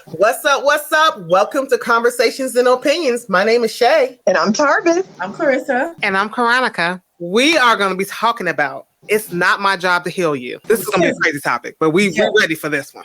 What's up? What's up? Welcome to Conversations and Opinions. My name is Shay. And I'm Tarbin. I'm Clarissa. And I'm Karonica. We are going to be talking about It's Not My Job to Heal You. This is going to be a crazy topic, but we're ready for this one.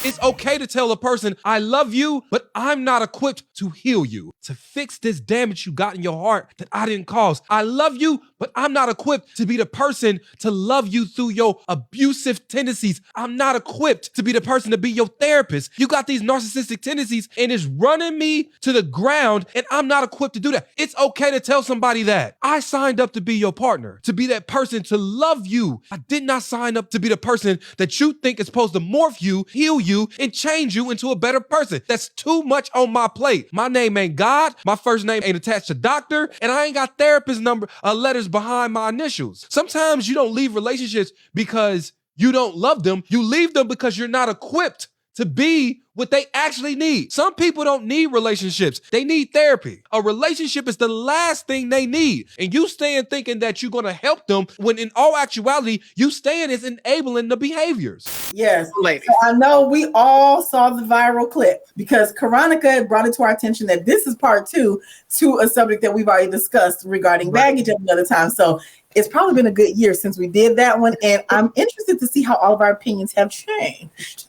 It's okay to tell a person, I love you, but I'm not equipped to heal you, to fix this damage you got in your heart that I didn't cause. I love you, but I'm not equipped to be the person to love you through your abusive tendencies. I'm not equipped to be the person to be your therapist. You got these narcissistic tendencies and it's running me to the ground, and I'm not equipped to do that. It's okay to tell somebody that. I signed up to be your partner, to be that person to love you. I did not sign up to be the person that you think is supposed to morph you, heal you, and change you into a better person. That's too much on my plate. My name ain't God. My first name ain't attached to doctor, and I ain't got therapist number letters behind my initials. Sometimes you don't leave relationships because you don't love them. You leave them because you're not equipped to be what they actually need. Some people don't need relationships. They need therapy. A relationship is the last thing they need. And you staying thinking that you're going to help them when in all actuality, you staying is enabling the behaviors. Yes. Ladies. So I know we all saw the viral clip because Karonica brought it to our attention that this is part two to a subject that we've already discussed regarding baggage at another time. So it's probably been a good year since we did that one. And I'm interested to see how all of our opinions have changed.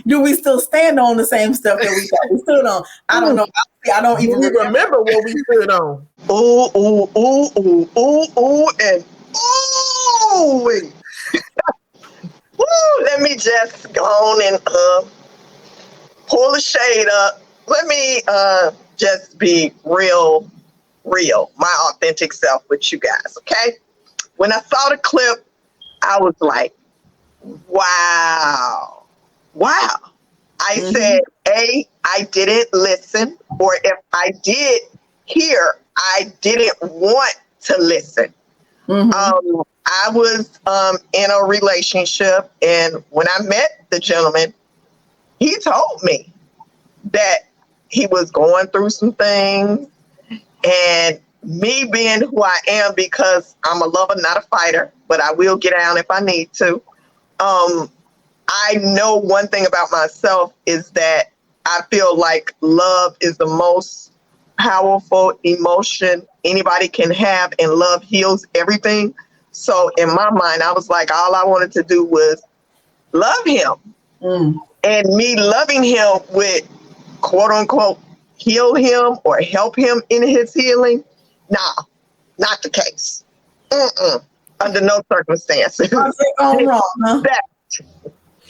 Do we still stand on the same stuff that we thought we stood on? I don't know. I don't even remember what we stood on. Ooh, ooh, ooh, ooh, ooh, ooh, and ooh. Woo, let me just go on and pull the shade up. Let me just be real, my authentic self with you guys, okay? When I saw the clip, I was like, wow. I said, I didn't listen, or if I did hear, I didn't want to listen. I was in a relationship, and when I met the gentleman, he told me that he was going through some things, and me being who I am, because I'm a lover, not a fighter, but I will get down if I need to. I know one thing about myself is that I feel like love is the most powerful emotion anybody can have, and love heals everything. So in my mind, I was like, all I wanted to do was love him. And me loving him would, quote unquote, heal him or help him in his healing. Nah, not the case. Under no circumstances. That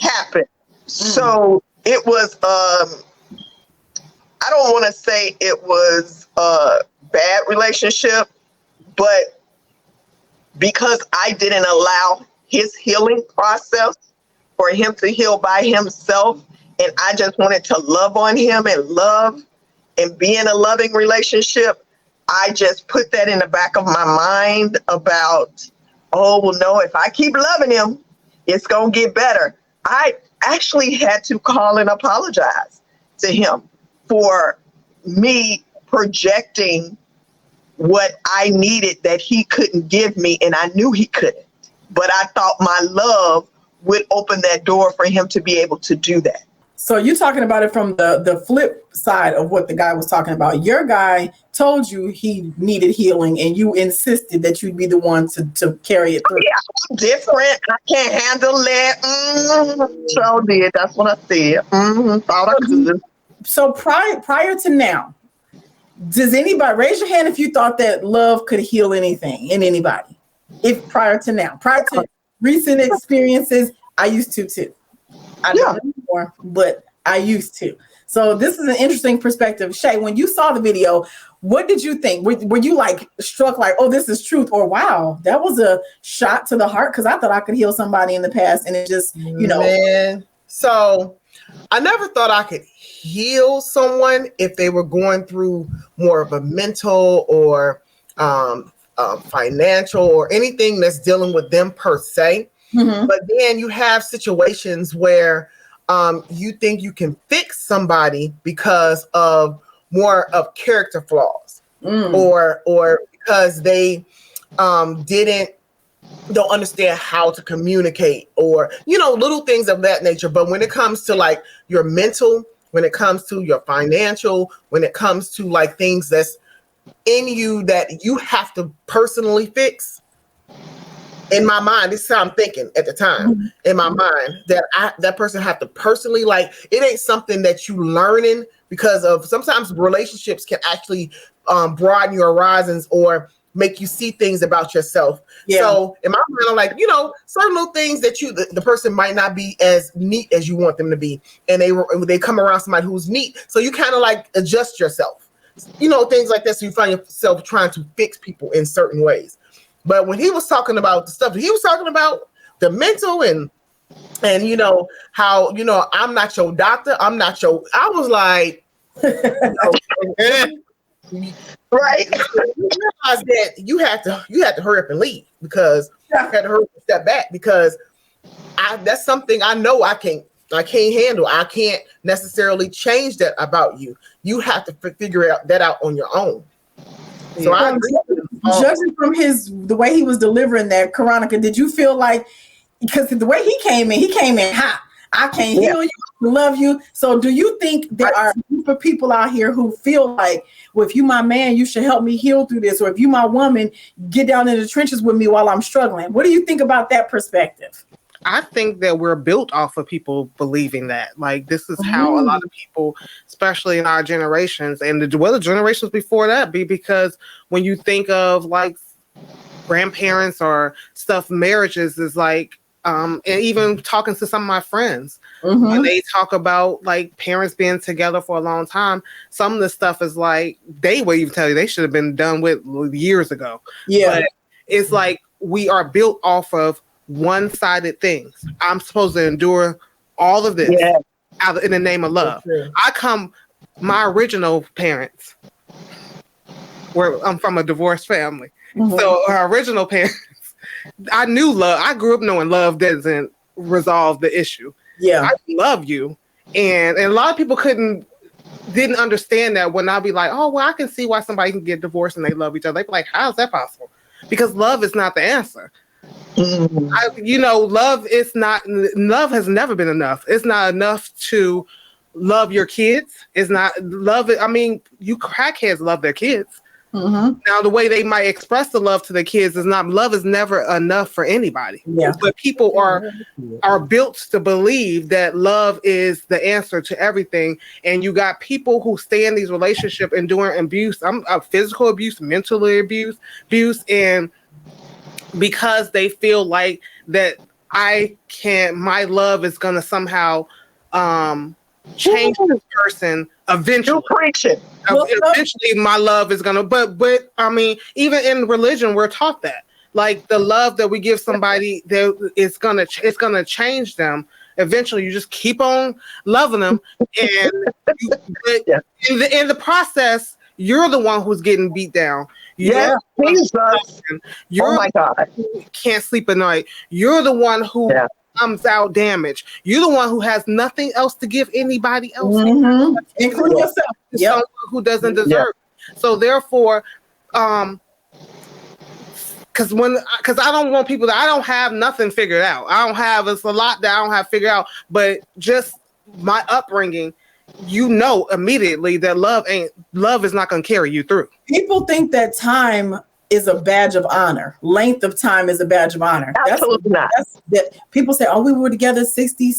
happened. So it was, I don't want to say it was a bad relationship, but because I didn't allow his healing process for him to heal by himself, and I just wanted to love on him and love and be in a loving relationship, I just put that in the back of my mind about, oh, well, no, if I keep loving him, it's going to get better. I actually had to call and apologize to him for me projecting what I needed that he couldn't give me, and I knew he couldn't. But I thought my love would open that door for him to be able to do that. So you're talking about it from the flip side of what the guy was talking about. Your guy told you he needed healing, and you insisted that you'd be the one to carry it through. Yeah, I'm different. I can't handle it. So did. That's what I said. Thought I could. So prior to now, does anybody raise your hand if you thought that love could heal anything in anybody? If prior to recent experiences, I used to too. I don't anymore, but I used to. So this is an interesting perspective. Shay, when you saw the video, what did you think? Were you like struck like, oh, this is truth, or wow, that was a shot to the heart? Because I thought I could heal somebody in the past, and it just, Man. So I never thought I could heal someone if they were going through more of a mental or financial or anything that's dealing with them per se. Mm-hmm. But then you have situations where you think you can fix somebody because of more of character flaws, or because they don't understand how to communicate, or little things of that nature. But when it comes to like your mental, when it comes to your financial, when it comes to like things that's in you that you have to personally fix, in my mind, this is how I'm thinking at the time, in my mind, that that person have to personally, like, it ain't something that you learning, because of sometimes relationships can actually broaden your horizons or make you see things about yourself. Yeah. So in my mind, I'm like, certain little things that the person might not be as neat as you want them to be. And they come around somebody who's neat. So you kind of like adjust yourself, things like that. So you find yourself trying to fix people in certain ways. But when he was talking about the stuff, he was talking about the mental and how, I'm not your doctor. I was like, Right. You realize that you had to hurry up and leave, because you had to hurry up and step back, because that's something I know I can't handle. I can't necessarily change that about you. You have to figure that out on your own. So I agree. Judging from the way he was delivering that, Karonica, did you feel like, because the way he came in hot, I can't heal you, I love you. So do you think there are a group of people out here who feel like, well, if you my man, you should help me heal through this, or if you my woman, get down in the trenches with me while I'm struggling? What do you think about that perspective? I think that we're built off of people believing that. Like, this is how a lot of people, especially in our generations and the generations before that, because when you think of like grandparents or stuff, marriages is like, and even talking to some of my friends, when they talk about like parents being together for a long time, some of the stuff is like, they will even tell you they should have been done with years ago. Yeah. But it's like, we are built off of one-sided things. I'm supposed to endure all of this in the name of love. My original parents I'm from a divorced family. So our original parents, I knew love. I grew up knowing love doesn't resolve the issue. Yeah. I love you. And a lot of people didn't understand that, when I'll be like, oh, well, I can see why somebody can get divorced and they love each other. They'd be like, how is that possible? Because love is not the answer. Love has never been enough. It's not enough to love your kids. It's not love. You crackheads love their kids. Now, the way they might express the love to their kids is not, love is never enough for anybody. Yeah. But people are built to believe that love is the answer to everything. And you got people who stay in these relationships enduring abuse, physical abuse, mental abuse, and because they feel like that my love is going to somehow change this person eventually. Eventually my love is going to, but even in religion, we're taught that, like, the love that we give somebody, it's going to change them. Eventually you just keep on loving them. And in the process, you're the one who's getting beat down. Yeah, Jesus. Oh my God. Can't sleep at night. You're the one who comes out damaged. You're the one who has nothing else to give anybody else, including yourself. Someone who doesn't deserve it. So therefore, because I don't want people that I don't have nothing figured out. It's a lot that I don't have figured out, but just my upbringing, immediately that love is not going to carry you through. People think that time is a badge of honor. Length of time is a badge of honor. Absolutely not. People say, oh, we were together 60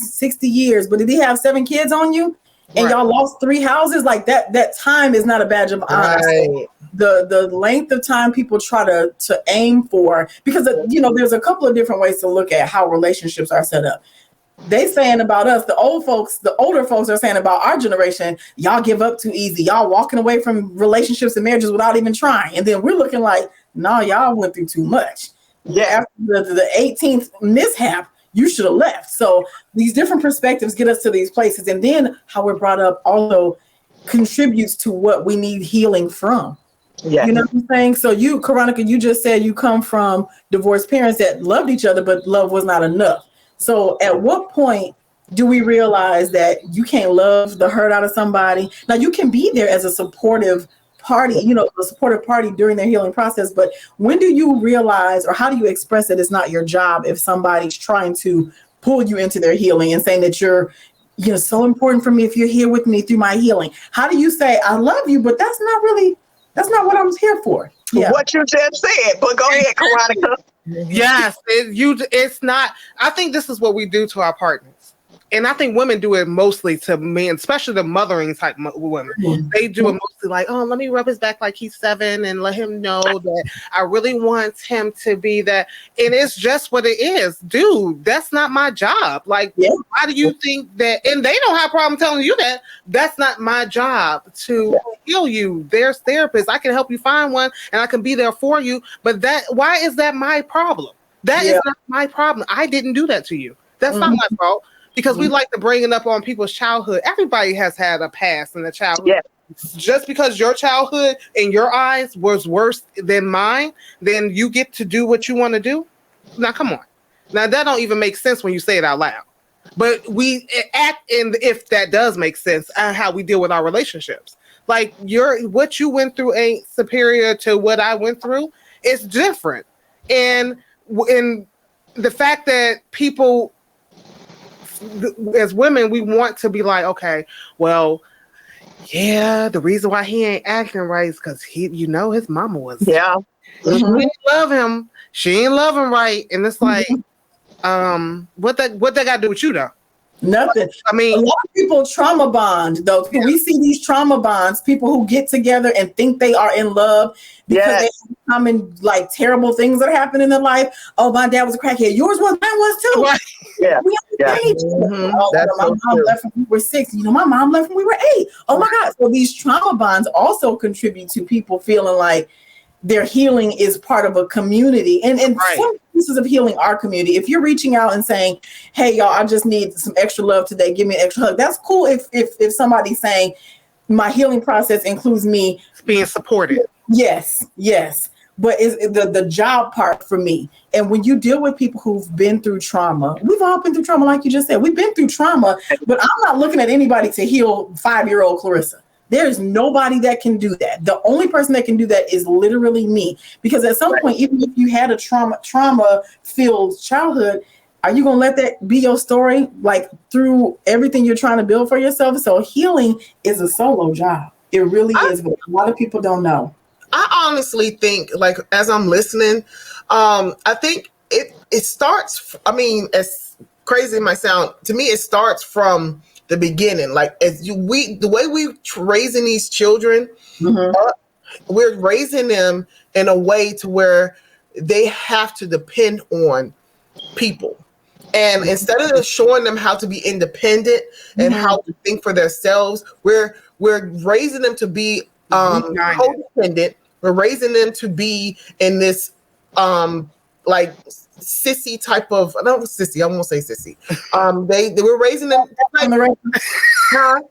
years, but did he have 7 kids on you? And y'all lost 3 houses? Like that time is not a badge of honor. Right. The length of time people try to aim for, because there's a couple of different ways to look at how relationships are set up. They saying about us, the older folks are saying about our generation, y'all give up too easy. Y'all walking away from relationships and marriages without even trying. And then we're looking like, no, y'all went through too much. Yeah. After the 18th mishap, you should have left. So these different perspectives get us to these places. And then how we're brought up also contributes to what we need healing from. Yes. You know what I'm saying? So you, Karonica, you just said you come from divorced parents that loved each other, but love was not enough. So at what point do we realize that you can't love the hurt out of somebody? Now you can be there as a supportive party, a supportive party during their healing process, but when do you realize, or how do you express that it's not your job if somebody's trying to pull you into their healing and saying that you're so important for me if you're here with me through my healing? How do you say, I love you, but that's not what I'm here for? Yeah. What you just said, but go ahead, Karonica. Yes, it's not. I think this is what we do to our partners. And I think women do it mostly to men, especially the mothering type women. Mm-hmm. They do it mostly like, oh, let me rub his back like he's 7 and let him know that I really want him to be that. And it's just what it is. Dude, that's not my job. Like, why do you think that? And they don't have a problem telling you that. That's not my job to heal you. There's therapists. I can help you find one and I can be there for you. But why is that my problem? That is not my problem. I didn't do that to you. That's not my fault. Because we like to bring it up on people's childhood. Everybody has had a past in the childhood. Yeah. Just because your childhood in your eyes was worse than mine, then you get to do what you want to do? Now, come on. Now, that don't even make sense when you say it out loud. But we act in if that does make sense and how we deal with our relationships. Like what you went through ain't superior to what I went through. It's different. And the fact that people, as women, we want to be like, okay, well, yeah, the reason why he ain't acting right is because his mama was. Yeah. She didn't love him. She ain't love him right. And it's like, what that got to do with you though? Nothing. I mean, a lot of people trauma bond though. Yeah. We see these trauma bonds, people who get together and think they are in love because they come in like terrible things that happen in their life. Oh, my dad was a crackhead. Yours was, mine was too. Right. Yeah. My mom left when we were 6. My mom left when we were 8. Oh my God. So these trauma bonds also contribute to people feeling like their healing is part of a community. And some pieces of healing are community. If you're reaching out and saying, hey, y'all, I just need some extra love today. Give me an extra hug. That's cool if somebody's saying my healing process includes me being supported. Yes. But is the job part for me. And when you deal with people who've been through trauma, we've all been through trauma, like you just said. We've been through trauma, but I'm not looking at anybody to heal 5-year-old Clarissa. There's nobody that can do that. The only person that can do that is literally me. Because at some point, even if you had a trauma-filled childhood, are you going to let that be your story, like through everything you're trying to build for yourself? So healing is a solo job. It really is, but a lot of people don't know. I honestly think, like, as I'm listening, I think it starts, I mean, as crazy as it might sound, to me, it starts from the beginning. Like, the way we're raising these children, we're raising them in a way to where they have to depend on people. And instead of showing them how to be independent and how to think for themselves, we're raising them to be codependent. We're raising them to be in this like sissy type of, not sissy, I won't say sissy. They were raising them from the record.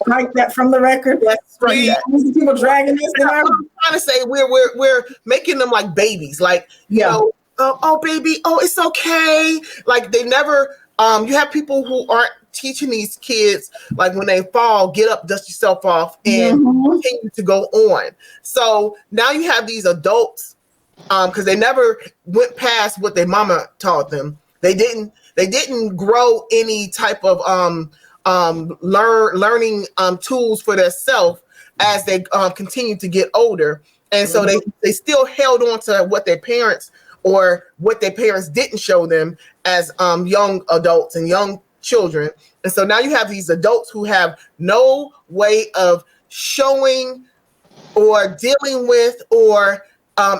Like that from the record. That's right. People dragging this. I'm trying to say we're making them like babies, like you know, oh baby, oh it's okay. Like they never. You have people who aren't teaching these kids, like when they fall, get up, dust yourself off, and continue to go on. So now you have these adults, because they never went past what their mama taught them. They didn't grow any type of learning tools for themselves as they continue to get older, and so they still held on to what their parents or what their parents didn't show them as young adults and young children. And so now you have these adults who have no way of showing or dealing with or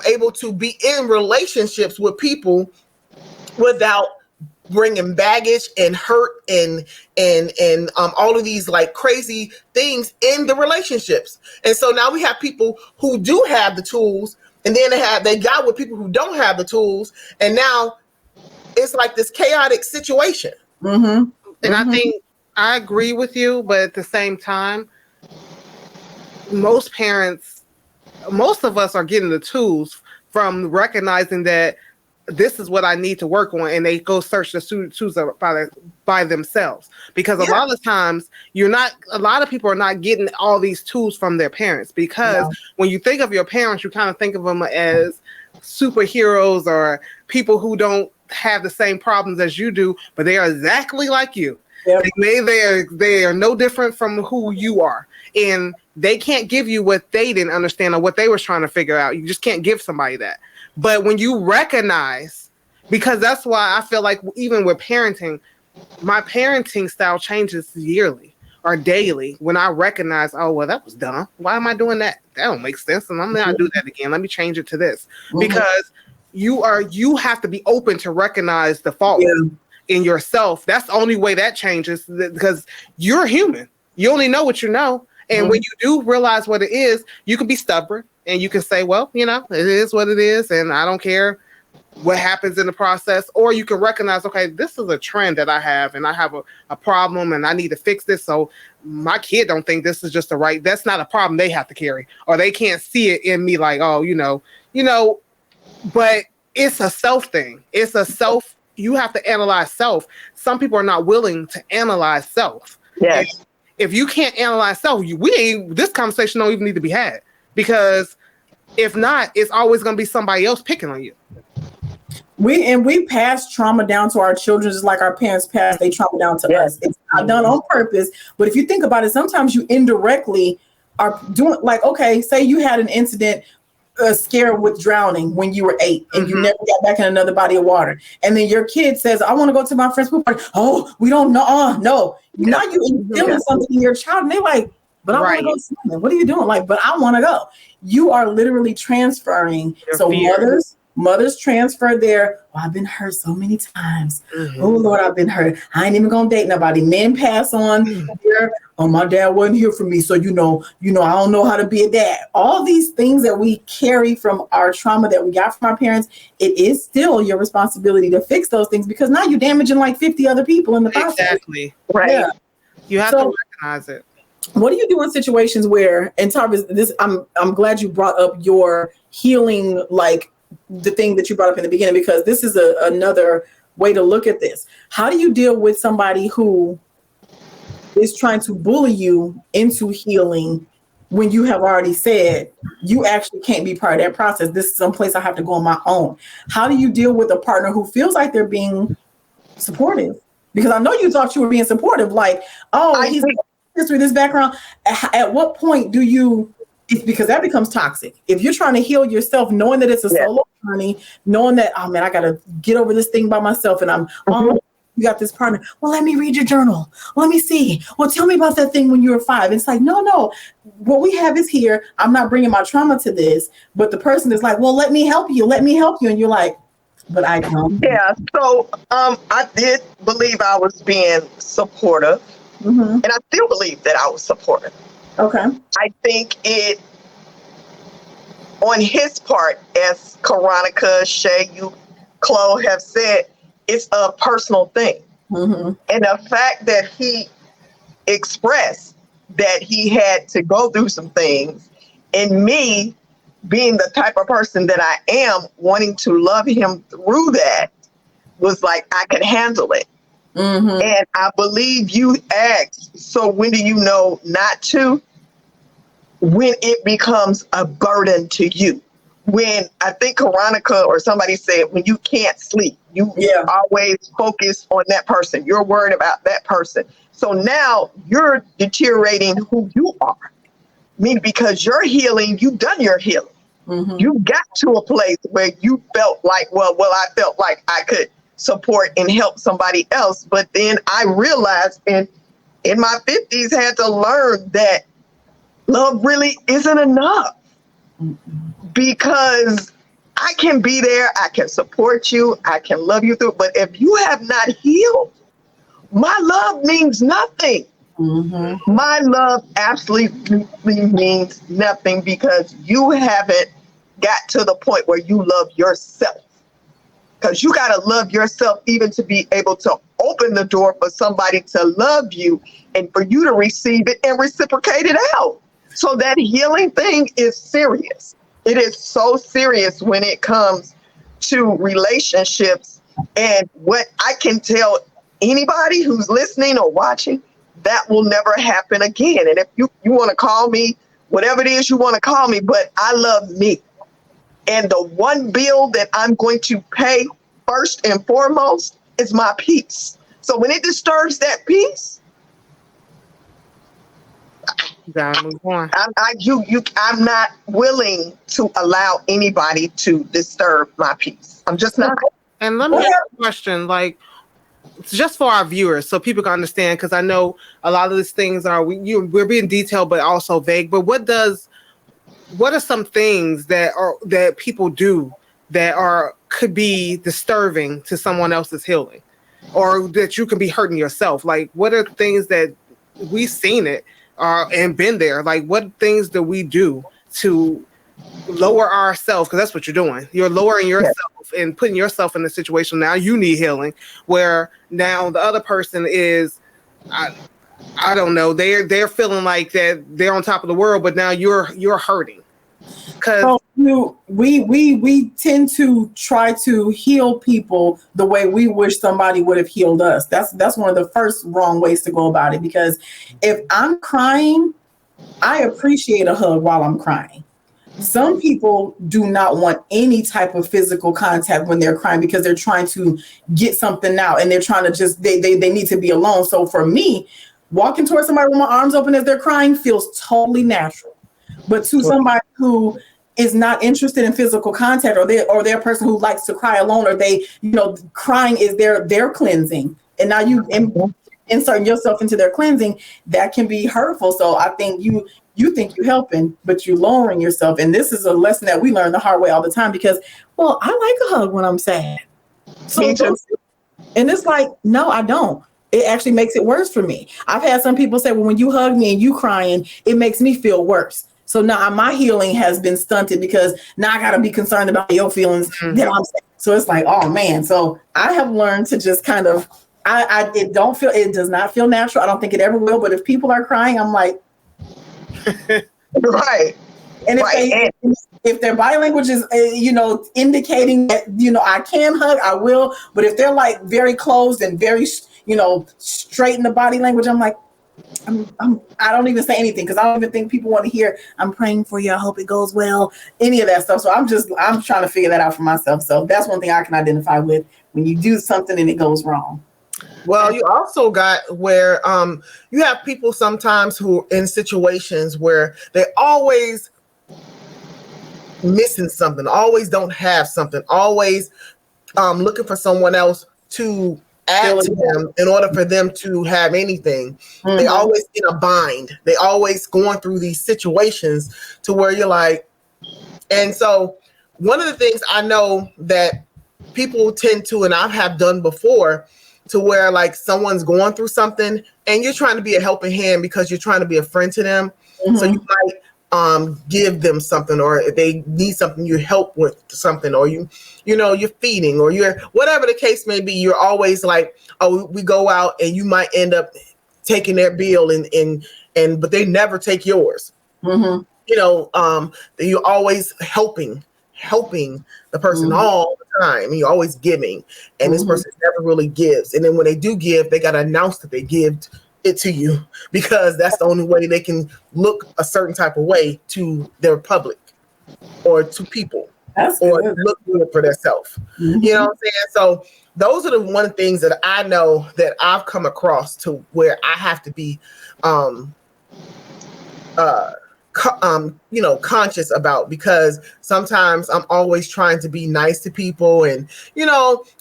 able to be in relationships with people without bringing baggage and hurt and all of these like crazy things in the relationships. And so now we have people who do have the tools, and then they got with people who don't have the tools, and now it's like this chaotic situation. And I think I agree with you, but at the same time, most parents most of us are getting the tools from recognizing that this is what I need to work on, and they go search the tools by themselves. Because a lot of times a lot of people are not getting all these tools from their parents, because when you think of your parents, you kind of think of them as superheroes or people who don't have the same problems as you do, but they are exactly like you. Yep. They are no different from who you are, and they can't give you what they didn't understand or what they were trying to figure out. You just can't give somebody that. But when you recognize, because that's why I feel like even with parenting, my parenting style changes yearly or daily when I recognize, oh, well, that was dumb. Why am I doing that? That don't make sense. And I'm not do that again. Let me change it to this. Because you have to be open to recognize the fault in yourself. That's the only way that changes, because you're human. You only know what you know. And when you do realize what it is, you can be stubborn and you can say, well, it is what it is, and I don't care what happens in the process. Or you can recognize, okay, this is a trend that I have, and I have a problem, and I need to fix this. So my kid don't think this is just that's not a problem they have to carry, or they can't see it in me like, oh, but it's a self thing. It's a self. You have to analyze self. Some people are not willing to analyze self. Yes. And if you can't analyze self, this conversation don't even need to be had, because if not, it's always going to be somebody else picking on you. We pass trauma down to our children just like our parents passed their trauma down to us. It's not done on purpose, but if you think about it, sometimes you indirectly are doing, like, okay, say you had an incident, scare with drowning when you were 8 and you never got back in another body of water, and then your kid says, I want to go to my friend's pool party. Oh, we don't know. No. Now you instilling something in your child, and they're like, but I want to go swimming. What are you doing? Like, but I want to go. You are literally transferring. So mothers transfer their, I've been hurt so many times. Oh Lord, I've been hurt. I ain't even gonna date nobody. Men pass on their, my dad wasn't here for me, so I don't know how to be a dad. All these things that we carry from our trauma that we got from our parents, it is still your responsibility to fix those things, because now you're damaging like 50 other people in the process. Exactly. Right. Yeah. You have to recognize it. What do you do in situations where, and Tarvis, this I'm glad you brought up your healing, like the thing that you brought up in the beginning, because this is another way to look at this. How do you deal with somebody who is trying to bully you into healing when you have already said you actually can't be part of that process? This is someplace I have to go on my own. How do you deal with a partner who feels like they're being supportive? Because I know you thought you were being supportive, like, oh, he's history, this background. At what point do you, it's because that becomes toxic. If you're trying to heal yourself, knowing that it's a solo journey, knowing that, oh man, I got to get over this thing by myself, and you got this partner. Well, let me read your journal. Let me see. Well, tell me about that thing when you were 5. It's like, no. What we have is here. I'm not bringing my trauma to this, but the person is like, well, let me help you. And you're like, but I don't. Yeah. So I did believe I was being supportive, and I still believe that I was supportive. Okay. I think it, on his part, as Karonica, Shay, you, Chloe have said, it's a personal thing. And the fact that he expressed that he had to go through some things, and me being the type of person that I am, wanting to love him through that, was like, I could handle it. And I believe you asked, so when do you know not to? When it becomes a burden to you. When, I think Karonica or somebody said, when you can't sleep, you always focus on that person. You're worried about that person. So now you're deteriorating who you are. I mean, because you're healing, you've done your healing. You got to a place where you felt like, well, I felt like I could support and help somebody else. But then I realized in my 50s, had to learn that love really isn't enough, because I can be there, I can support you, I can love you through, but if you have not healed, my love means nothing. My love absolutely means nothing, because you haven't got to the point where you love yourself. Because you got to love yourself even to be able to open the door for somebody to love you and for you to receive it and reciprocate it out. So that healing thing is serious. It is so serious when it comes to relationships. And what I can tell anybody who's listening or watching, that will never happen again. And if you want to call me whatever it is you want to call me, but I love me. And the one bill that I'm going to pay first and foremost is my peace. So when it disturbs that peace, You gotta move on. I'm not willing to allow anybody to disturb my peace. I'm just not. And let me ask a question, like, just for our viewers, so people can understand, because I know a lot of these things we're being detailed, but also vague. But what are some things that people do that could be disturbing to someone else's healing, or that you can be hurting yourself? Like, what are things that we've seen it and been there? Like, what things do we do to lower ourselves? Because that's what you're doing. You're lowering yourself and putting yourself in a situation now you need healing, where now the other person is, I don't know, they're feeling like that they're on top of the world, but now you're hurting. Because we tend to try to heal people the way we wish somebody would have healed us. That's one of the first wrong ways to go about it. Because if I'm crying, I appreciate a hug while I'm crying. Some people do not want any type of physical contact when they're crying because they're trying to get something out, and they're trying to just they need to be alone. So for me, walking towards somebody with my arms open as they're crying feels totally natural. But to somebody who is not interested in physical contact, or they're a person who likes to cry alone, or they, crying is their cleansing, and now you inserting yourself into their cleansing, that can be hurtful. So I think you think you're helping, but you're lowering yourself. And this is a lesson that we learn the hard way all the time, because, well, I like a hug when I'm sad. So, and it's like, no, I don't. It actually makes it worse for me. I've had some people say, well, when you hug me and you crying, it makes me feel worse. So now my healing has been stunted because now I got to be concerned about your feelings. So it's like, oh man. So I have learned to just kind of, it does not feel natural. I don't think it ever will. But if people are crying, I'm like, right. And if their body language is, indicating that, I can hug, I will. But if they're like very closed and very, straight in the body language, I'm like, I don't even say anything, because I don't even think people want to hear, I'm praying for you, I hope it goes well, any of that stuff. So I'm trying to figure that out for myself. So that's one thing I can identify with, when you do something and it goes wrong. Well, you also got where you have people sometimes who in situations where they always missing something, always don't have something, always looking for someone else to add to them in order for them to have anything. They always in a bind. They always going through these situations to where you're like, and so one of the things I know that people tend to, and I have done before, to where like someone's going through something and you're trying to be a helping hand because you're trying to be a friend to them. So you might give them something, or if they need something, you help with something, or you're feeding, or you're whatever the case may be. You're always like, oh, we go out and you might end up taking their bill and but they never take yours. You're always helping the person all the time. You're always giving, and this person never really gives. And then when they do give, they got to announce that they give it to you, because that's the only way they can look a certain type of way to their public or to people, or look good for themselves. You know what I'm saying? So those are the one things that I know that I've come across to where I have to be conscious about, because sometimes I'm always trying to be nice to people, and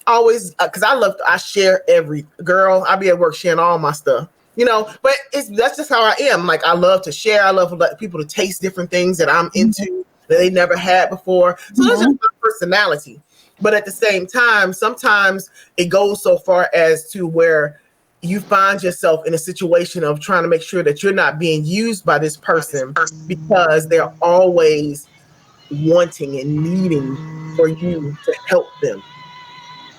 always because I share I'll be at work sharing all my stuff, but that's just how I am. Like, I love to share. I love to let people to taste different things that I'm into that they never had before. So that's just my personality. But at the same time, sometimes it goes so far as to where you find yourself in a situation of trying to make sure that you're not being used by this person, because they're always wanting and needing for you to help them.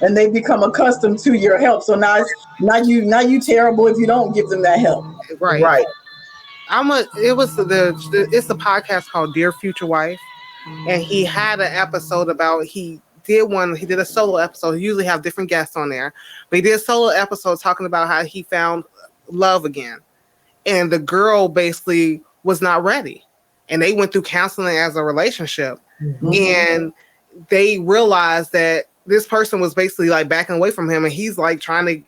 And they become accustomed to your help. So now you terrible if you don't give them that help. Right. It's a podcast called Dear Future Wife, and he had an episode about he did a solo episode. He usually have different guests on there, but he did a solo episode talking about how he found love again, and the girl basically was not ready, and they went through counseling as a relationship, and they realized that this person was basically like backing away from him, and he's like trying to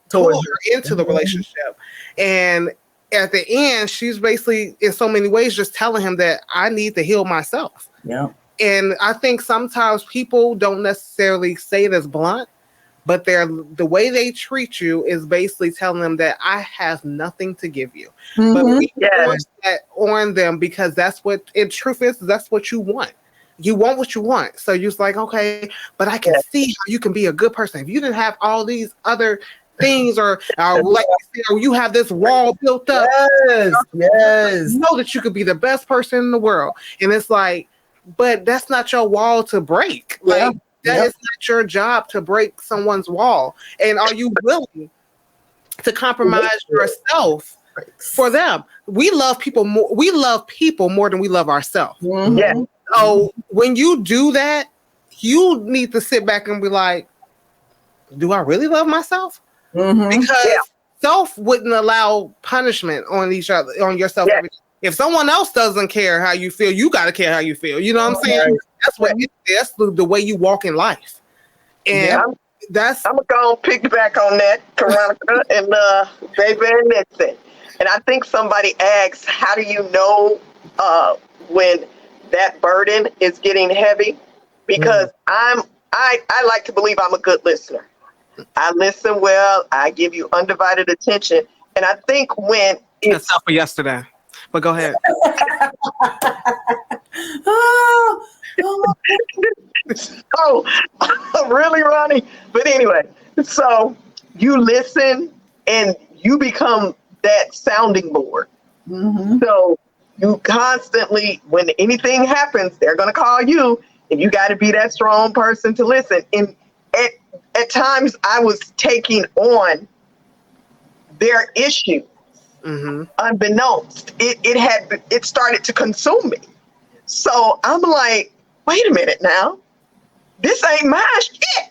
pull her into the relationship, and at the end, she's basically in so many ways just telling him that I need to heal myself. Yeah. And I think sometimes people don't necessarily say it as blunt, but the way they treat you is basically telling them that I have nothing to give you. But we force that on them because that's what, in truth is, that's what you want. You want what you want. So you're just like, okay, but I can see how you can be a good person. If you didn't have all these other things or like you said, you have this wall built up. Yes. You know that you could be the best person in the world. And it's like, but that's not your wall to break. Like that is not your job to break someone's wall. And are you willing to compromise yourself for them? We love people more. We love people more than we love ourselves. Yeah. So when you do that, you need to sit back and be like, do I really love myself? Because self wouldn't allow punishment on each other, on yourself. If someone else doesn't care how you feel, you got to care how you feel. You know what I'm saying? That's the way you walk in life. And I'm gonna go piggyback on that, Veronica and baby and Nixon. And I think somebody asks, how do you know when that burden is getting heavy? Because I like to believe I'm a good listener. I listen well. I give you undivided attention. And I think when it's not for yesterday, but go ahead. Oh, really, Ronnie? But anyway, so you listen and you become that sounding board. So you constantly, when anything happens, they're going to call you, and you got to be that strong person to listen. And at times I was taking on their issues unbeknownst. It started to consume me. So I'm like, wait a minute now. This ain't my shit.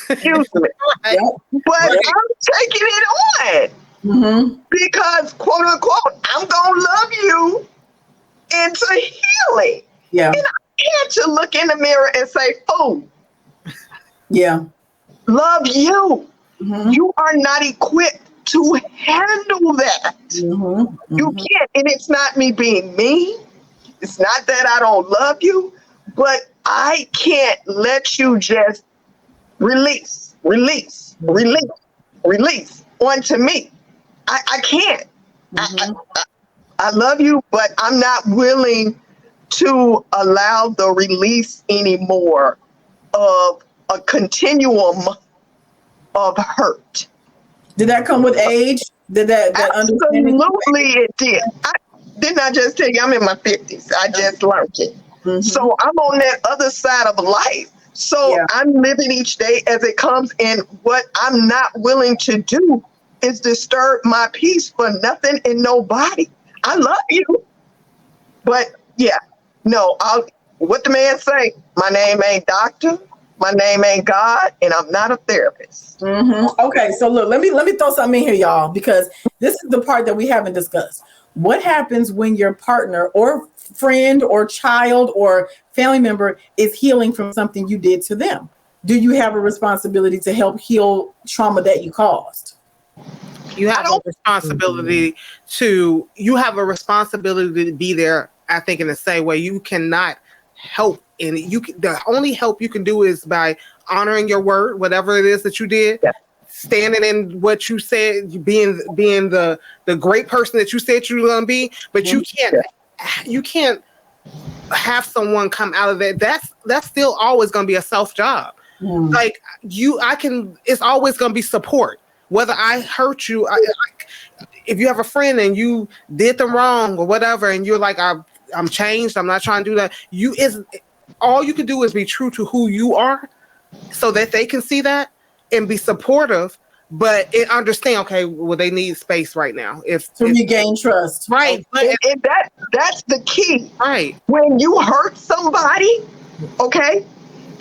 Excuse me. But I'm taking it on because, quote unquote, I'm going to love you into healing. Yeah. And I had to look in the mirror and say, oh, yeah. Love you. You are not equipped to handle that. You can't. And it's not me being mean. It's not that I don't love you, but I can't let you just release onto me. I can't. I love you, but I'm not willing to allow the release anymore of a continuum of hurt. Did that come with age? Did that understanding? Absolutely it did. Didn't I just tell you I'm in my 50s? I just learned it. So I'm on that other side of life. So I'm living each day as it comes, and what I'm not willing to do is disturb my peace for nothing and nobody. I love you. But what the man say? My name ain't doctor. My name ain't God, and I'm not a therapist. Okay, so look, let me throw something in here, y'all, because this is the part that we haven't discussed. What happens when your partner or friend or child or family member is healing from something you did to them? Do you have a responsibility to help heal trauma that you caused? You have a responsibility to be there, I think, in the same way. You cannot help, and the only help you can do is by honoring your word, whatever it is that you did, standing in what you said, being the great person that you said you were going to be. But you can't have someone come out of that. That's still always going to be a self job. Like it's always going to be support. Whether I hurt you, if you have a friend and you did them wrong or whatever, and you're like, I'm changed, I'm not trying to do that. All you can do is be true to who you are, so that they can see that and be supportive. but it understand, okay, well, they need space right now. To regain trust. Right. And that's the key. Right. When you hurt somebody, okay,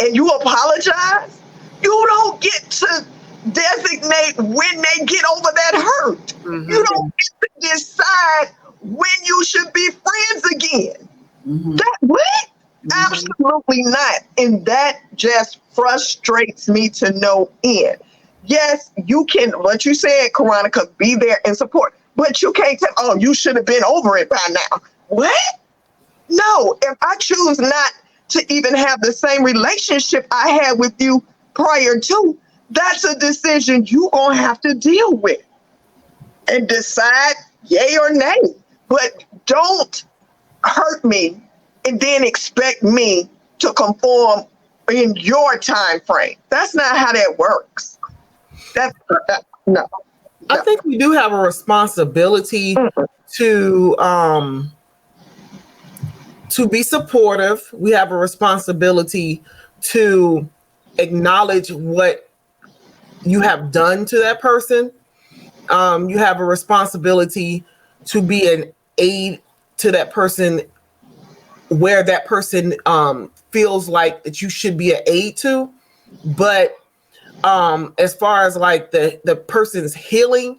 and you apologize, you don't get to designate when they get over that hurt. Mm-hmm. You don't get to decide when you should be friends again. Mm-hmm. That what? Mm-hmm. Absolutely not. And that just frustrates me to no end. Yes, you can, what you said, Karonica, be there and support, but you can't tell, oh, you should have been over it by now. What? No, if I choose not to even have the same relationship I had with you prior to, that's a decision you're going to have to deal with and decide yay or nay. But don't hurt me and then expect me to conform in your time frame. That's not how that works. No. I think we do have a responsibility to be supportive. We have a responsibility to acknowledge what you have done to that person. You have a responsibility to be an aid to that person where that person feels like that you should be an aid to. But as far as like the person's healing,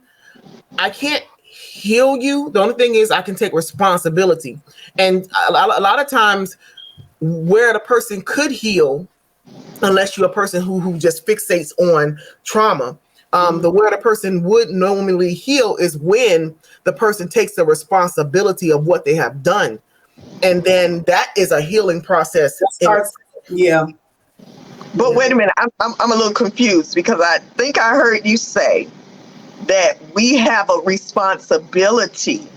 I can't heal you. The only thing is I can take responsibility. And a lot of times where the person could heal, unless you're a person who just fixates on trauma, the where the person would normally heal is when the person takes the responsibility of what they have done. And then that is a healing process. Yeah. But wait a minute, I'm a little confused because I think I heard you say that we have a responsibility.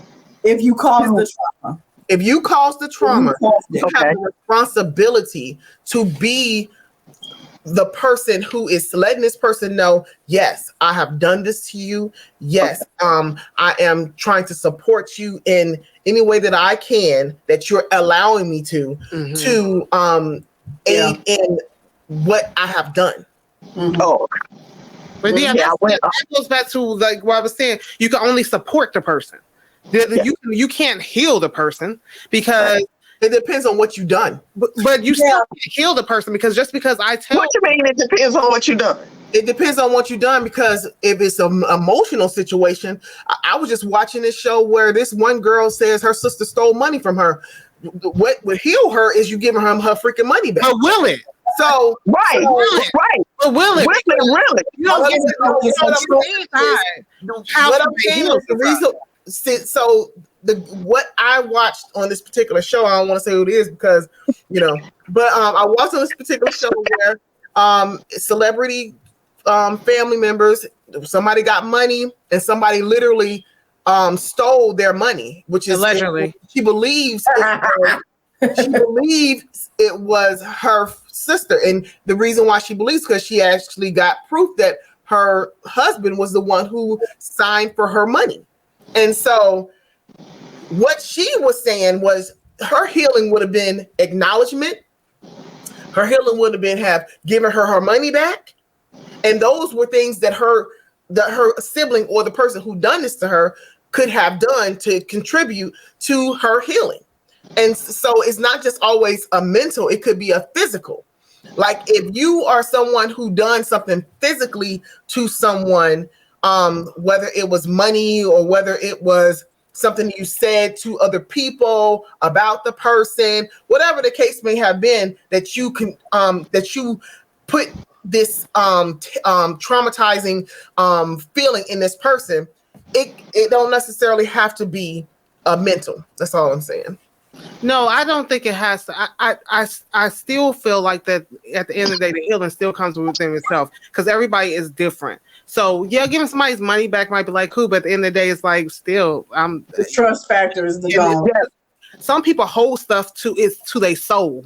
If you cause the trauma. If you cause the trauma, you have a responsibility to be the person who is letting this person know, yes, I have done this to you. Yes, I am trying to support you in any way that I can, that you're allowing me to aid in what I have done. Mm-hmm. Oh, but that goes back to like what I was saying. You can only support the person. You can't heal the person because it depends on what you've done. But you still can't heal the person because just because I tell. What you mean? It depends on what you've done. It depends on what you've done, because if it's an emotional situation, I was just watching this show where this one girl says her sister stole money from her. What would heal her is you giving her freaking money back. But will it? So right. But will it? Really? You don't get what I'm saying is the reason. So what I watched on this particular show, I don't want to say who it is because but I watched on this particular show where celebrity family members, somebody got money and somebody literally stole their money, which is allegedly. She believes it was her sister, and the reason why she believes because she actually got proof that her husband was the one who signed for her money. And so what she was saying was her healing would have been acknowledgement. Her healing would have been given her money back. And those were things that her sibling or the person who done this to her could have done to contribute to her healing. And so it's not just always a mental, it could be a physical. Like if you are someone who done something physically to someone, whether it was money or whether it was something you said to other people about the person, whatever the case may have been, that you can that you put this traumatizing feeling in this person, it don't necessarily have to be a mental. That's all I'm saying. No, I don't think it has to. I still feel like that at the end of the day, the healing still comes within itself because everybody is different. So yeah, giving somebody's money back might be like cool, but at the end of the day, it's like still the trust factor is the goal. Some people hold stuff to their soul,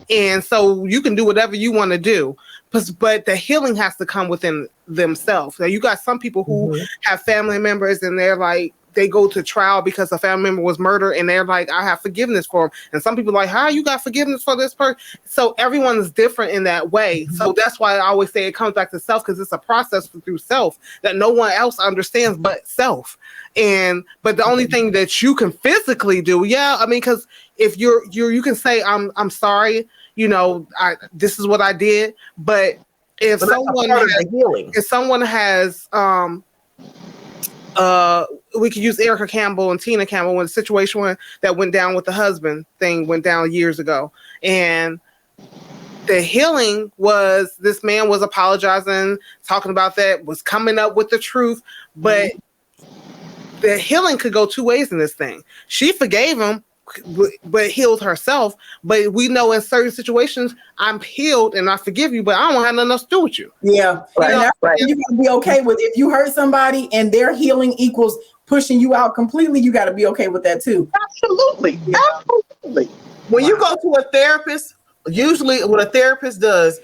and so you can do whatever you want to do, but the healing has to come within themselves. Now you got some people who have family members and they're like they go to trial because a family member was murdered, and they're like, I have forgiveness for him. And some people are like, how you got forgiveness for this person? So everyone is different in that way. So that's why I always say it comes back to self, because it's a process through self that no one else understands but self. But the only thing that you can physically do, because if you can say, I'm sorry, this is what I did. But if someone has we could use Erica Campbell and Tina Campbell when the situation that went down with the husband thing went down years ago. And the healing was, this man was apologizing, talking about that, was coming up with the truth. But the healing could go two ways in this thing. She forgave him, but healed herself. But we know in certain situations, I'm healed and I forgive you, but I don't have nothing else to do with you. Yeah. Right. You gotta be okay with, if you hurt somebody and their healing equals pushing you out completely, you got to be okay with that too. Absolutely. Yeah. Absolutely. When you go to a therapist, usually what a therapist does,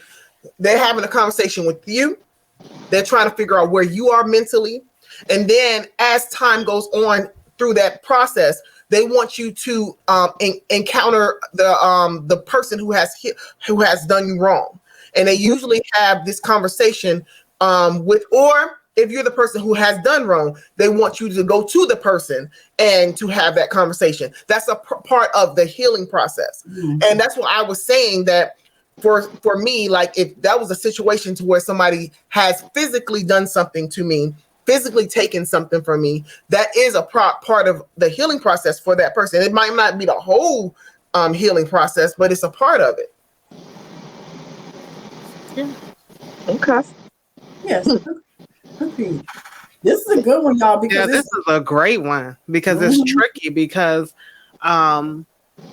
they're having a conversation with you. They're trying to figure out where you are mentally. And then as time goes on through that process, they want you to encounter the person who has done you wrong. And they usually have this conversation or if you're the person who has done wrong, they want you to go to the person and to have that conversation. That's a part of the healing process. Mm-hmm. And that's what I was saying, that for me, like if that was a situation to where somebody has physically done something to me, physically taken something from me, that is a part of the healing process for that person. It might not be the whole healing process, but it's a part of it. Yeah. Okay. Yes. Okay. This is a good one, y'all. Because this is a great one, because it's tricky, because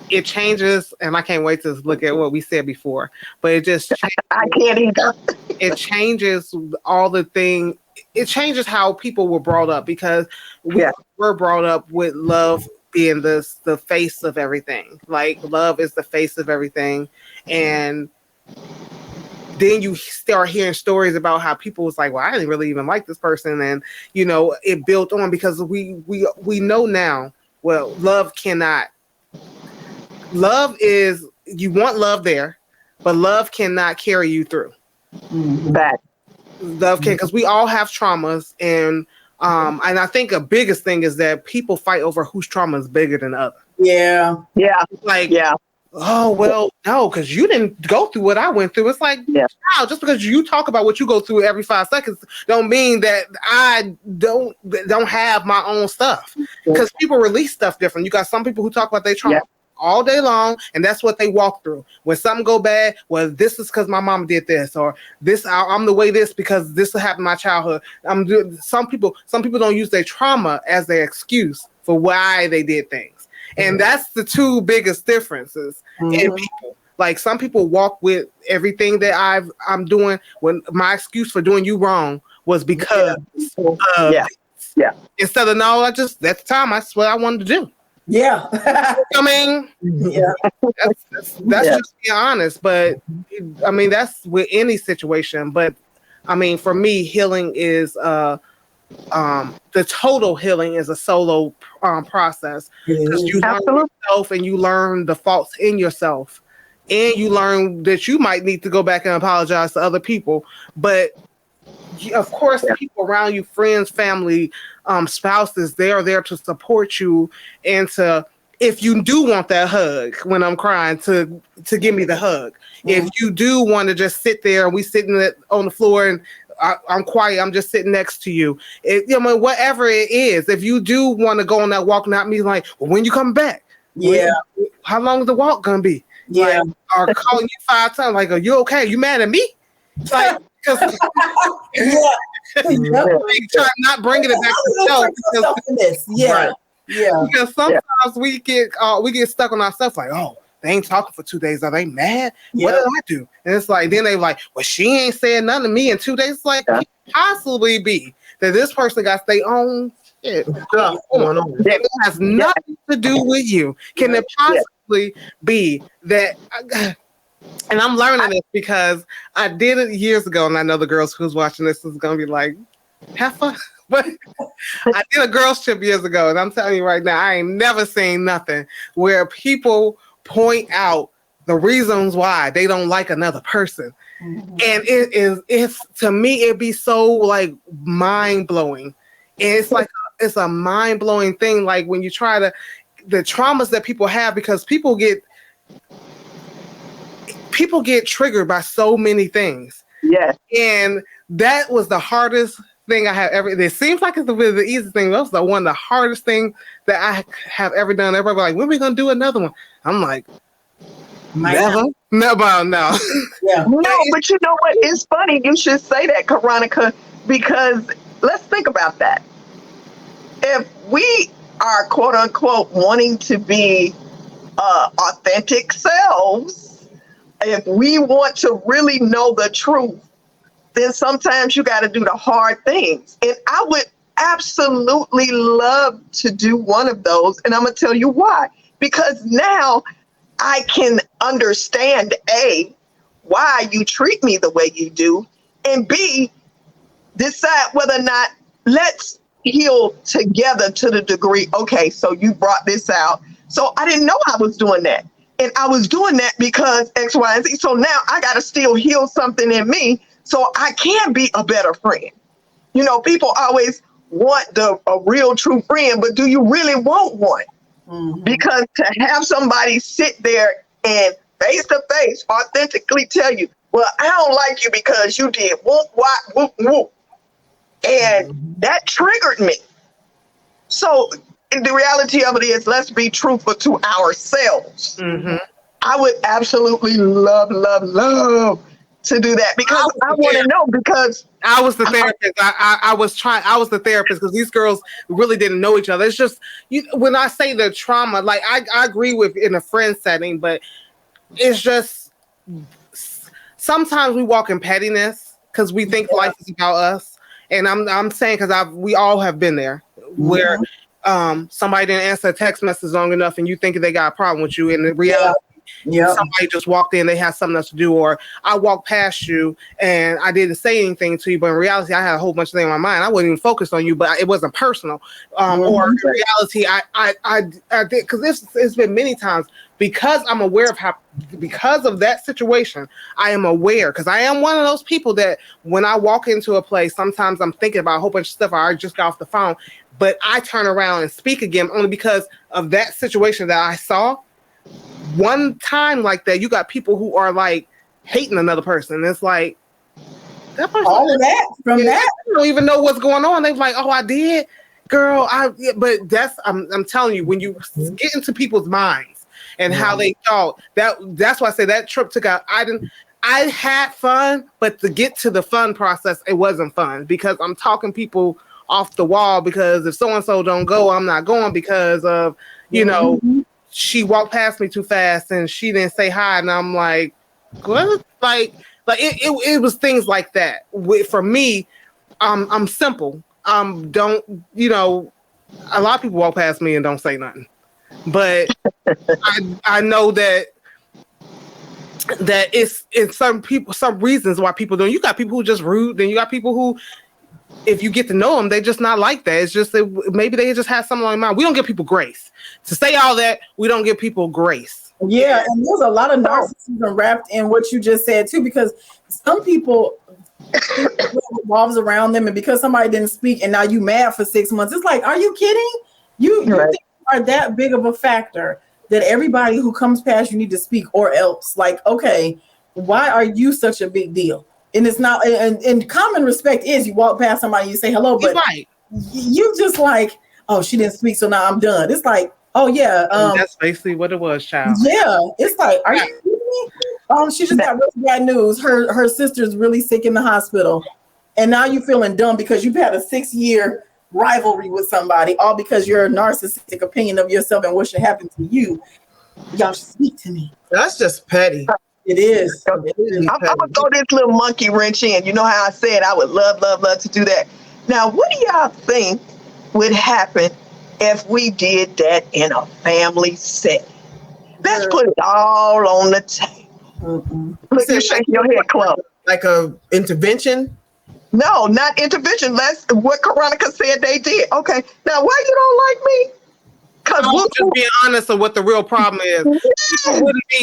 it changes, and I can't wait to look at what we said before, but it just changes. I can't either. It changes all the thing. It changes how people were brought up, because we were brought up with love being the face of everything. Like, love is the face of everything. And then you start hearing stories about how people was like, well, I didn't really even like this person. And, it built on, because we know now, well, love is, you want love there, but love cannot carry you through. That Love can, because we all have traumas, and I think a biggest thing is that people fight over whose trauma is bigger than the other. Yeah. Oh, well, no, because you didn't go through what I went through. It's like, wow, just because you talk about what you go through every 5 seconds don't mean that I don't have my own stuff. Because people release stuff different. You got some people who talk about their trauma all day long, and that's what they walk through. When something go bad, well, this is because my mom did this, or this, I'm the way this because this happened in my childhood. Some people don't use their trauma as their excuse for why they did things. And that's the two biggest differences in people. Like, some people walk with everything that I'm doing, when my excuse for doing you wrong was because instead of, no, at the time, that's what I wanted to do. Yeah. I mean, that's just being honest. But I mean, that's with any situation. But I mean, for me, healing is the total healing is a solo process, because you learn yourself, and you learn the faults in yourself, and you learn that you might need to go back and apologize to other people. But of course, people around you, friends, family, spouses, they are there to support you, and to, if you do want that hug when I'm crying, to give me the hug. If you do want to just sit there and we sitting on the floor and I'm quiet, I'm just sitting next to you. Whatever it is, if you do want to go on that walk, not me like, well, when you come back? How long is the walk gonna be? Like, or calling you 5 times, like, are you okay? You mad at me? Like, because try not bringing it back to self. Because sometimes we get stuck on ourselves, like, oh, they ain't talking for 2 days. Are they mad? What did I do? And it's like, then they like, well, she ain't saying nothing to me in 2 days. It's like, it possibly be that this person got their own shit going on. It has nothing to do with you. Can it possibly be that? And I'm learning this because I did it years ago, and I know the girls who's watching this is gonna be like, have fun. But I did a girls trip years ago, and I'm telling you right now, I ain't never seen nothing where people point out the reasons why they don't like another person. Mm-hmm. And it's to me, it'd be so like mind blowing. And it's like, it's a mind blowing thing. Like when you try to, the traumas that people have, because people get triggered by so many things. Yes. And that was the hardest thing I have ever. It seems like it's the easiest thing. That was the one, the hardest thing that I have ever done. Everybody like, when are we gonna do another one? I'm like, never. No. Yeah. No, but you know what? It's funny you should say that, Karonica, because let's think about that. If we are quote unquote wanting to be authentic selves, if we want to really know the truth, then sometimes you got to do the hard things. And I would absolutely love to do one of those. And I'm going to tell you why. Because now I can understand, A, why you treat me the way you do, and B, decide whether or not let's heal together to the degree, okay, so you brought this out. So I didn't know I was doing that. And I was doing that because X, Y, and Z. So now I got to still heal something in me so I can be a better friend. You know, people always want a real true friend, but do you really want one? Mm-hmm. Because to have somebody sit there and face to face authentically tell you, well, I don't like you because you did whoop, whoop, whoop, whoop. And that triggered me. So the reality of it is, let's be truthful to ourselves. Mm-hmm. I would absolutely love to do that because I want to know, because I was the therapist. I was the therapist because these girls really didn't know each other. It's just, when I say the trauma, like I agree with in a friend setting, but it's just sometimes we walk in pettiness because we think life is about us. And I'm saying, because we all have been there where somebody didn't answer a text message long enough and you think they got a problem with you, and in reality, somebody just walked in, they had something else to do, or I walked past you and I didn't say anything to you, but in reality, I had a whole bunch of things in my mind. I wasn't even focused on you, but it wasn't personal. Or in reality, I did, because it's been many times, because I'm aware of because of that situation, I am aware, because I am one of those people that when I walk into a place, sometimes I'm thinking about a whole bunch of stuff. I just got off the phone, but I turn around and speak again only because of that situation that I saw. One time like that, you got people who are like hating another person. It's like, that person, all of that from that, you don't even know what's going on. They're like, oh, I did, girl. But that's I'm telling you, when you get into people's minds and how they thought, that's why I say that trip took out. I had fun, but to get to the fun process, it wasn't fun because I'm talking people off the wall, because if so and so don't go, I'm not going because of she walked past me too fast and she didn't say hi, and I'm like, what? Like it was things like that. For me, I'm simple. Don't, a lot of people walk past me and don't say nothing, but I know that it's in some reasons why people don't. You got people who just rude, then you got people who, if you get to know them, they just not like that. It's just that maybe they just have something on their mind. We don't give people grace. To say all that, we don't give people grace. Yeah, and there's a lot of narcissism wrapped in what you just said too, because some people revolves around them, and because somebody didn't speak and now you mad for 6 months, it's like, are you kidding? You think you are that big of a factor that everybody who comes past you need to speak, or else, like, okay, why are you such a big deal? And it's not, and common respect is you walk past somebody, you say hello, but you just like, oh, she didn't speak, so now I'm done. It's like, oh yeah, that's basically what it was, child. Yeah, it's like, are you kidding me? She just got really bad news. Her sister's really sick in the hospital, and now you're feeling dumb because you've had a 6-year rivalry with somebody, all because your narcissistic opinion of yourself and what should happen to you. Y'all should speak to me. That's just petty. It is. I'm gonna throw this little monkey wrench in. You know how I said I would love to do that. Now, what do y'all think would happen if we did that in a family setting? Let's put it all on the table. Look, you're shaking your head, Chloe. Like a intervention? No, not intervention. That's what Veronica said they did. Okay. Now, why you don't like me? Because I'm we'll just being honest of what the real problem is.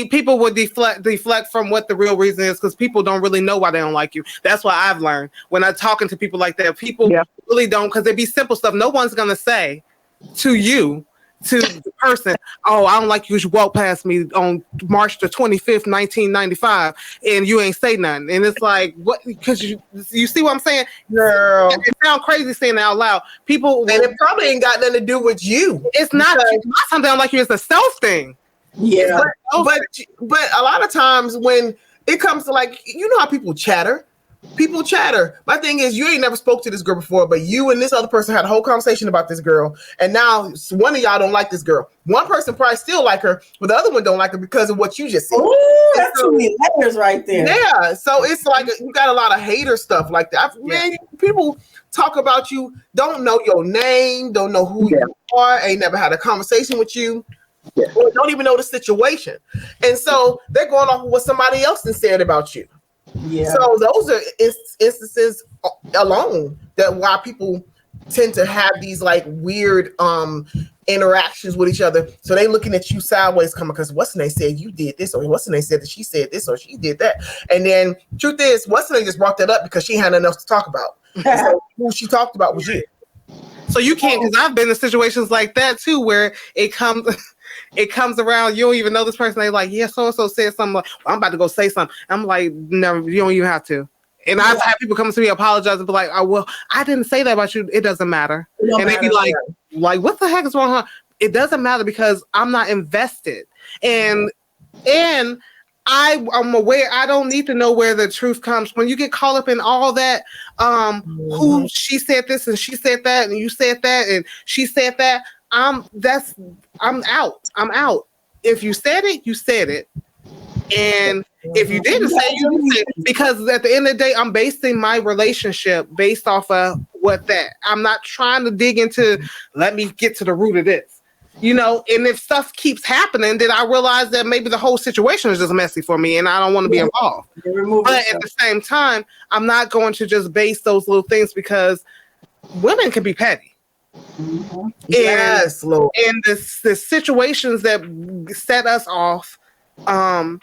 People would deflect from what the real reason is because people don't really know why they don't like you. That's what I've learned when I'm talking to people like that. People really don't, because it'd be simple stuff. No one's gonna say to you, to the person, oh, I don't like you as you walk past me on March the 25th, 1995, and you ain't say nothing. And it's like, what? Because you see what I'm saying? Girl. It sounds crazy saying it out loud. People, And it probably ain't got nothing to do with you. it's not something I don't like you, it's a self thing. Yeah. But a lot of times when it comes to, like, you know how people chatter. People chatter. My thing is, you ain't never spoke to this girl before, but you and this other person had a whole conversation about this girl, and now one of y'all don't like this girl. One person probably still like her, but the other one don't like her because of what you just said. Ooh, that's too many layers right there. Yeah, so it's like you got a lot of hater stuff like that. Man, people talk about you, don't know your name, don't know who you are, ain't never had a conversation with you, or don't even know the situation, and so they're going off of what somebody else has said about you. Yeah. So those are instances alone that why people tend to have these like weird interactions with each other. So they looking at you sideways, coming because what's the name said you did this, or what's the name said that she said this, or she did that. And then truth is, what's the name just brought that up because she had nothing else to talk about. So who she talked about was you. So you can't, because I've been in situations like that too, where it comes around, you don't even know this person. They're like, yeah, so-and-so said something. Like, well, I'm about to go say something. I'm like, no, you don't even have to. And I've had people come to me, apologize, and be like, oh, well, I didn't say that about you. It doesn't matter. And they be like, what the heck is wrong? It doesn't matter because I'm not invested. And I'm aware, I don't need to know where the truth comes. When you get caught up in all that, who she said this and she said that and you said that and she said that, I'm out. I'm out. If you said it, you said it. And if you didn't say it, you didn't say it. Because at the end of the day, I'm basing my relationship based off of what that. I'm not trying to dig into, let me get to the root of this. You know, and if stuff keeps happening, then I realize that maybe the whole situation is just messy for me and I don't want to be involved. But at the same time, I'm not going to just base those little things because women can be petty. Yes, Lord. And the situations that set us off, and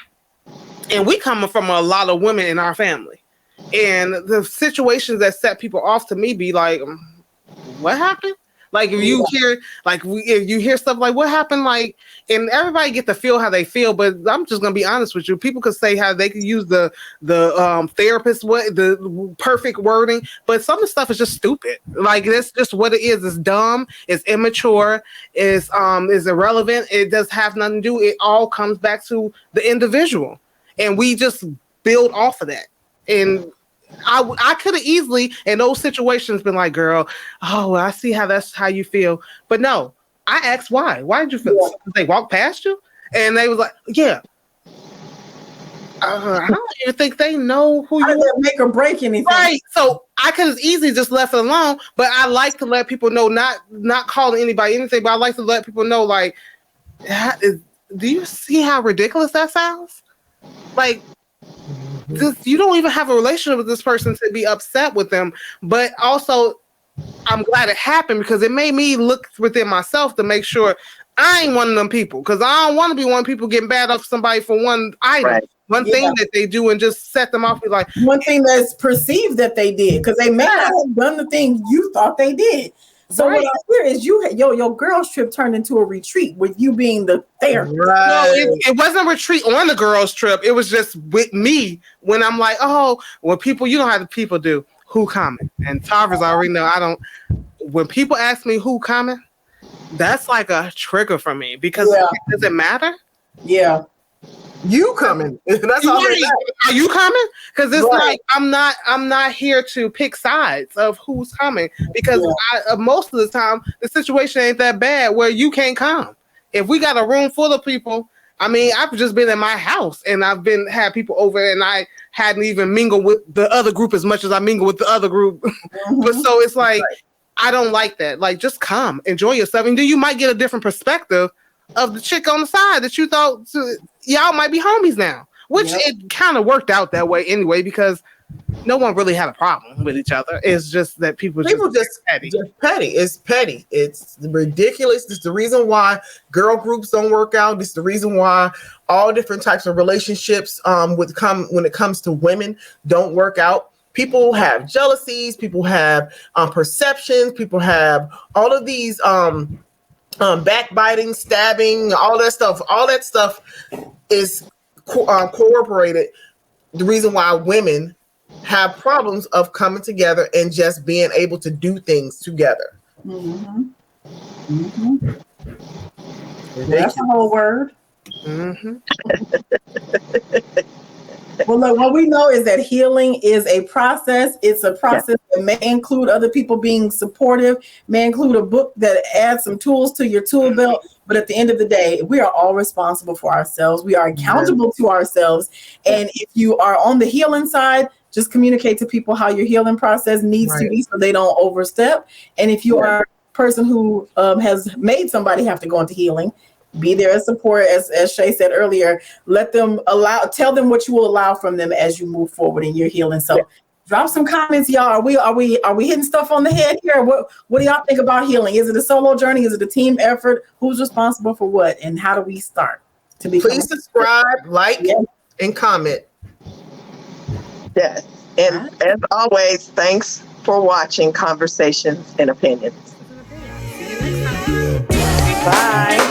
we come from a lot of women in our family. And the situations that set people off to me be like, what happened? Like if you hear, if you hear stuff like what happened, like, and everybody get to feel how they feel, but I'm just gonna be honest with you. People could say how they could use the therapist the perfect wording, but some of the stuff is just stupid. Like that's just what it is. It's dumb. It's immature. It's irrelevant. It does have nothing to do. It all comes back to the individual, and we just build off of that. And I could have easily in those situations been like, girl, oh, I see how that's how you feel. But no, I asked why. Why did you feel? Yeah. They walked past you? And they was like, yeah. I don't even think they know who you are. Make or break anything. Right. So I could have easily just left it alone, but I like to let people know, not calling anybody anything, but I like to let people know, like, do you see how ridiculous that sounds? Like, you don't even have a relationship with this person to be upset with them, but also I'm glad it happened because it made me look within myself to make sure I ain't one of them people, because I don't want to be one of people getting bad off somebody for one item, one thing that they do and just set them off with like one thing that's perceived that they did, because they may not have done the thing you thought they did. So what I hear is your girls trip turned into a retreat with you being the therapist. Right. No, it wasn't a retreat on the girls trip. It was just with me when I'm like, oh, well, people, you know how the people do. Who coming? And Tavers already know when people ask me who coming, that's like a trigger for me because does it matter? Yeah. You coming. That's all right. Are you coming? Because it's like I'm not here to pick sides of who's coming, because most of the time the situation ain't that bad where you can't come. If we got a room full of people, I mean, I've just been in my house and I've had people over and I hadn't even mingled with the other group as much as I mingle with the other group. But so it's like I don't like that. Like, just come, enjoy yourself, and then you might get a different perspective of the chick on the side that you thought y'all might be homies now, which it kind of worked out that way anyway, because no one really had a problem with each other. It's just that people just petty. Just petty. It's petty. It's ridiculous. It's the reason why girl groups don't work out. It's the reason why all different types of relationships when it comes to women don't work out. People have jealousies. People have perceptions. People have all of these backbiting, stabbing, all that stuff. All that stuff is corroborated. The reason why women have problems of coming together and just being able to do things together. Mm-hmm. Mm-hmm. That's the whole word. Mm-hmm. Well, look, what we know is that healing is a process. It's a process that may include other people being supportive, may include a book that adds some tools to your tool belt. But at the end of the day, we are all responsible for ourselves. We are accountable to ourselves. And if you are on the healing side, just communicate to people how your healing process needs to be so they don't overstep. And if you are a person who has made somebody have to go into healing, be there as support, as Shay said earlier. Tell them what you will allow from them as you move forward in your healing. So drop some comments, y'all. Are we hitting stuff on the head here? What do y'all think about healing? Is it a solo journey? Is it a team effort? Who's responsible for what? And how do we start to be? Please subscribe, like, and comment. Yes. And as always, thanks for watching Conversations and Opinions. Bye.